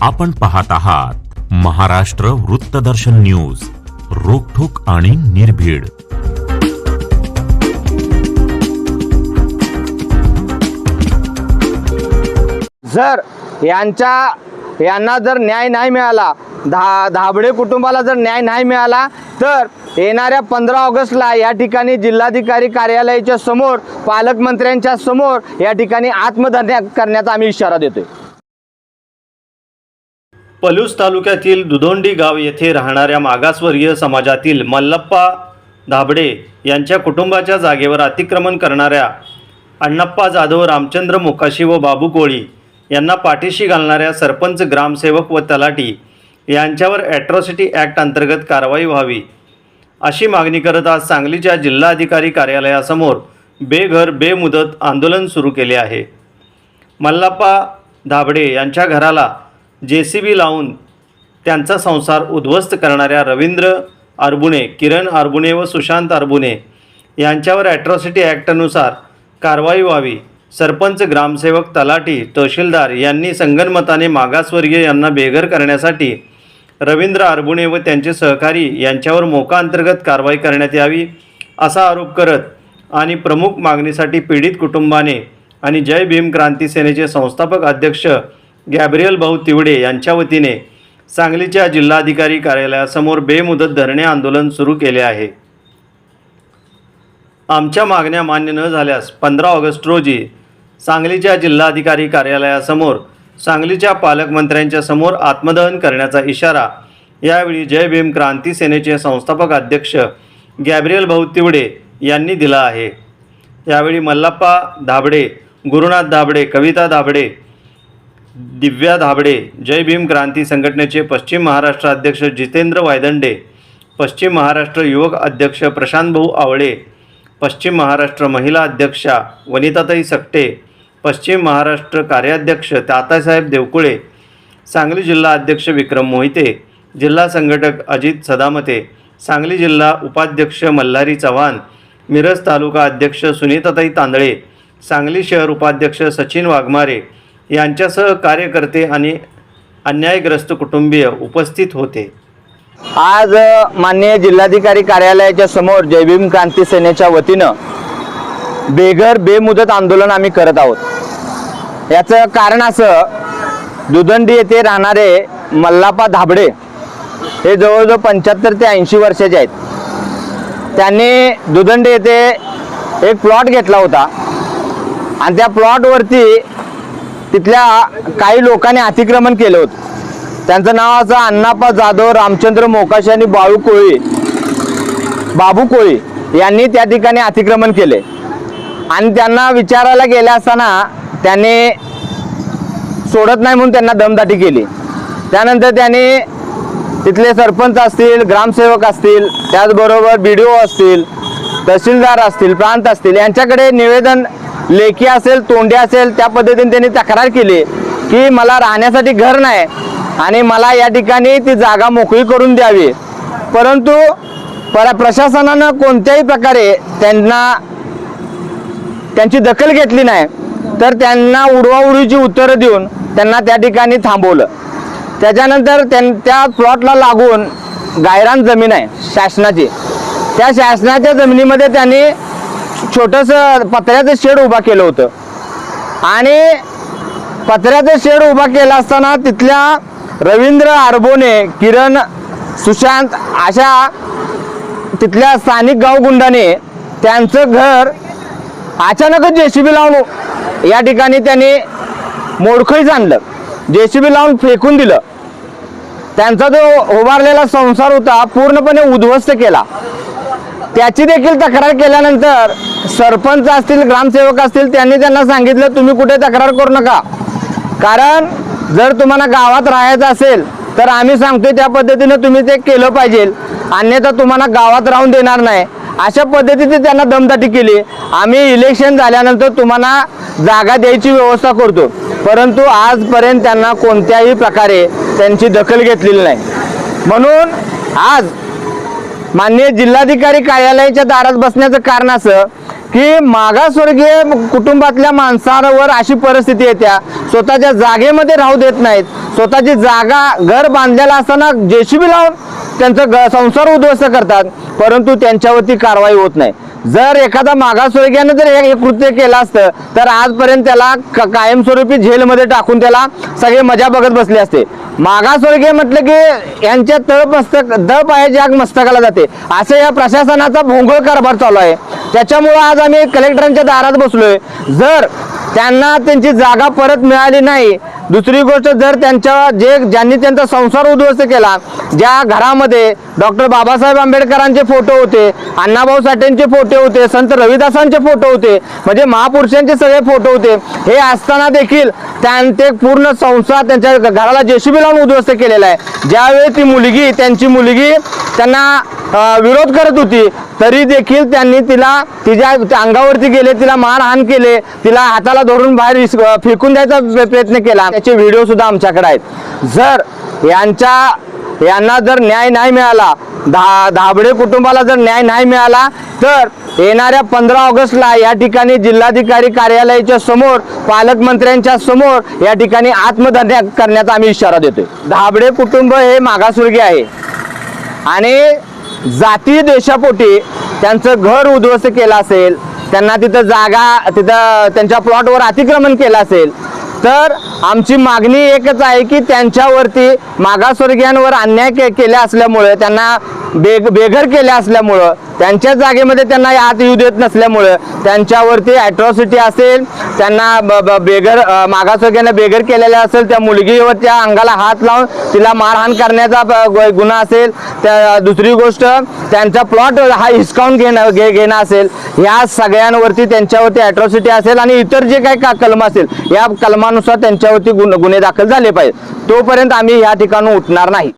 आपण पाहत आहात महाराष्ट्र वृत्तदर्शन न्यूज, रोखठोक आणि निर्भीड। जर यांना जर न्याय नाही मिळाला, धाबडे कुटुंबाला जर न्याय नाही मिळाला, तर येणाऱ्या 15 ऑगस्टला या ठिकाणी जिल्हाधिकारी कार्यालयाच्या समोर, पालकमंत्र्यांच्या समोर या ठिकाणी आत्मधरणे करण्याचा आम्ही इशारा देतोय। पलूस तालुक्यातील दुधोंडी गाव येथे राहणाऱ्या मागासवर्गीय समाजातील मल्लप्पा धाबडे यांच्या कुटुंबाच्या जागेवर अतिक्रमण करणाऱ्या अण्णप्पा जाधव, रामचंद्र मोकाशी व बाबू कोळी यांना पाठीशी घालणाऱ्या सरपंच, ग्रामसेवक व तलाठी यांच्यावर ॲट्रॉसिटी ॲक्ट अंतर्गत कारवाई व्हावी अशी मागणी करत आज सांगलीच्या जिल्हाधिकारी कार्यालयासमोर बेघर बेमुदत आंदोलन सुरू केले आहे। मल्लप्पा धाबडे यांच्या घराला JCB लावून त्यांचा संसार उद्ध्वस्त करणाऱ्या रवींद्र अरबुणे, किरण अरबुणे व सुशांत अरबुणे यांच्यावर ॲट्रॉसिटी ॲक्टनुसार कारवाई व्हावी। सरपंच, ग्रामसेवक, तलाठी, तहसीलदार यांनी संगनमताने मागासवर्गीय यांना बेघर करण्यासाठी रवींद्र अरबुणे व त्यांचे सहकारी यांच्यावर मोका अंतर्गत कारवाई करण्यात यावी असा आरोप करत आणि प्रमुख मागणीसाठी पीडित कुटुंबाने आणि जय भीम क्रांती सेनेचे संस्थापक अध्यक्ष गॅब्रियल भाऊ तिवडे यांच्या वतीने सांगलीच्या जिल्हाधिकारी कार्यालयासमोर बेमुदत धरणे आंदोलन सुरू केले आहे। आमच्या मागण्या मान्य न झाल्यास 15 ऑगस्ट रोजी सांगलीच्या जिल्हाधिकारी कार्यालयासमोर सांगलीच्या पालकमंत्र्यांच्या समोर आत्मदहन करण्याचा इशारा यावेळी जय भीम क्रांती सेनेचे संस्थापक अध्यक्ष गॅब्रियल भाऊ तिवडे यांनी दिला आहे। यावेळी मल्लप्पा धाबडे, गुरुनाथ धाबडे, कविता धाबडे, दिव्या धाबडे, जय भीम क्रांती संघटनेचे पश्चिम महाराष्ट्र अध्यक्ष जितेंद्र वायदंडे, पश्चिम महाराष्ट्र युवक अध्यक्ष प्रशांत भाऊ आवळे, पश्चिम महाराष्ट्र महिला अध्यक्षा वनिताताई सकटे, पश्चिम महाराष्ट्र कार्याध्यक्ष तातासाहेब देवकुळे, सांगली जिल्हा अध्यक्ष विक्रम मोहिते, जिल्हा संघटक अजित सदामते, सांगली जिल्हा उपाध्यक्ष मल्हारी चव्हाण, मिरज तालुका अध्यक्ष सुनीताताई तांदळे, सांगली शहर उपाध्यक्ष सचिन वाघमारे यांच्यासह कार्यकर्ते आणि अन्यायग्रस्त कुटुंबीय उपस्थित होते। आज माननीय जिल्हाधिकारी कार्यालयाच्या समोर जय भीम क्रांती सेनेच्या वतीनं बेघर बेमुदत आंदोलन आम्ही करत आहोत। याचं कारण असं, दुधंडी येथे राहणारे मल्लप्पा धाबडे हे जवळजवळ 75 ते 80 वर्षाचे आहेत। त्यांनी दुधंडी येथे एक प्लॉट घेतला होता आणि त्या प्लॉटवरती तिथल्या काही लोकांनी अतिक्रमण केलं होतं। त्यांचं नाव असं अण्णप्पा जाधव, रामचंद्र मोकाशी आणि बाबू कोळी यांनी त्या ठिकाणी अतिक्रमण केले आणि त्यांना विचारायला गेले असताना त्यांनी सोडत नाही म्हणून त्यांना दमदाटी केली। त्यानंतर त्यांनी तिथले सरपंच असतील, ग्रामसेवक असतील, त्याचबरोबर BDO असतील, तहसीलदार असतील, प्रांत असतील यांच्याकडे निवेदन, लेखी असेल, तोंडी असेल, त्या पद्धतीने त्यांनी तक्रार केली की मला राहण्यासाठी घर नाही आणि मला या ठिकाणी ती जागा मोकळी करून द्यावी। परंतु प्रशासनानं कोणत्याही प्रकारे त्यांची दखल घेतली नाही, तर त्यांना उडवाउडवीची उत्तरं देऊन त्यांना त्या ठिकाणी थांबवलं। त्याच्यानंतर त्या प्लॉटला लागून गायरान जमीन आहे शासनाची, त्या शासनाच्या जमिनीमध्ये त्यांनी छोटंसं पत्र्याचं शेड उभा केलं होतं आणि पत्र्याचं शेड उभा केलं असताना तिथल्या रवींद्र अरबोने, किरण, सुशांत अशा तिथल्या स्थानिक गावगुंडाने त्यांचं घर अचानकच JCB लावून या ठिकाणी त्यांनी मोडखळीस आणलं, JCB लावून फेकून दिलं। त्यांचा जो उभारलेला संसार होता पूर्णपणे उद्ध्वस्त केला। त्याची देखील तक्रार केल्यानंतर सरपंच असतील, ग्रामसेवक असतील, त्यांनी त्यांना सांगितलं तुम्ही कुठे तक्रार करू नका, कारण जर तुम्हाला गावात राहायचं असेल तर आम्ही सांगतोय त्या पद्धतीने तुम्ही ते केलं पाहिजे, अन्यथा तुम्हाला गावात राहून देणार नाही अशा पद्धतीने त्यांना दमदाटी केली। आम्ही इलेक्शन झाल्यानंतर तुम्हाला जागा द्यायची व्यवस्था करतो, परंतु आजपर्यंत त्यांना कोणत्याही प्रकारे त्यांची दखल घेतलेली नाही। म्हणून आज माननीय जिल्हाधिकारी कार्यालयाच्या दारात बसण्याचं कारण असं की मागासवर्गीय कुटुंबातल्या माणसांवर अशी परिस्थिती येत्या, स्वतःच्या जागेमध्ये राहू देत नाहीत, स्वतःची जागा घर बांधलेला असताना जेसीबी लावून त्यांचा संसार उद्ध्वस्त करतात, परंतु त्यांच्यावरती कारवाई होत नाही. जर एखादा मागासवर्गीयानं जर हे कृत्य केलं असतं तर आजपर्यंत त्याला कायमस्वरूपी जेलमध्ये टाकून त्याला सगळे मजा बघत बसले असते. मागासवर्गीय म्हटलं की यांच्या दळ पायाची आग मस्तकाला जाते, असं या प्रशासनाचा भोंगळ कारभार चालू आहे. त्याच्यामुळं आज आम्ही कलेक्टरांच्या दारात बसलोय. जर त्यांना त्यांची जागा परत मिळाली नाही, दुसरी गोष्ट जर ज्यांनी त्यांचा संसार उद्ध्वस्त केला, ज्या घरामध्ये डॉक्टर बाबासाहेब आंबेडकरांचे फोटो होते, अण्णाभाऊ साठेंचे फोटो होते, संत रविदासांचे फोटो होते, म्हणजे महापुरुषांचे सगळे फोटो होते, हे असताना देखील ते पूर्ण संसार त्यांच्या घराला जेसीबी लावून उद्ध्वस्त केलेला आहे. ज्यावेळी त्यांची मुलगी त्यांना विरोध करत होती, तरी देखील त्यांनी तिच्या अंगावरती गेले, तिला मारहाण केले, तिला हाताला धरून बाहेर फेकून द्यायचा प्रयत्न केला. त्याचे व्हिडिओ सुद्धा आमच्याकडे आहेत. जर यांना जर न्याय नाही मिळाला, धाबडे कुटुंबाला जर न्याय नाही मिळाला, तर येणाऱ्या 15 ऑगस्टला या ठिकाणी जिल्हाधिकारी कार्यालयाच्या समोर, पालकमंत्र्यांच्या समोर या ठिकाणी आत्मदहन करण्याचा आम्ही इशारा देतोय. धाबडे कुटुंब हे मागासवर्गीय आहे आणि जातीय देशापोटी त्यांचं घर उद्ध्वस्त केलं असेल, त्यांना तिथं त्यांच्या प्लॉटवर अतिक्रमण केलं असेल, तर आमची मागणी एकच आहे की त्यांच्यावरती मागासवर्गीयांवर अन्याय केले असल्यामुळे, त्यांना बेघर केले असल्यामुळं, त्यांच्या जागेमध्ये त्यांना आत येऊ देत नसल्यामुळं त्यांच्यावरती ॲट्रॉसिटी असेल, त्यांना मागासवर्गीयांना बेघर केलेलं असेल, त्या मुलगीवरच्या अंगाला हात लावून तिला मारहाण करण्याचा गुन्हा असेल, दुसरी गोष्ट त्यांचा प्लॉट हा हिसकावून घेणं असेल, या सगळ्यांवरती त्यांच्यावरती ॲट्रॉसिटी असेल आणि इतर जे काही कलम असेल, या कलमानुसार त्यांच्यावरती गुन्हे दाखल झाले पाहिजे. तोपर्यंत आम्ही या ठिकाणी उठणार नाही.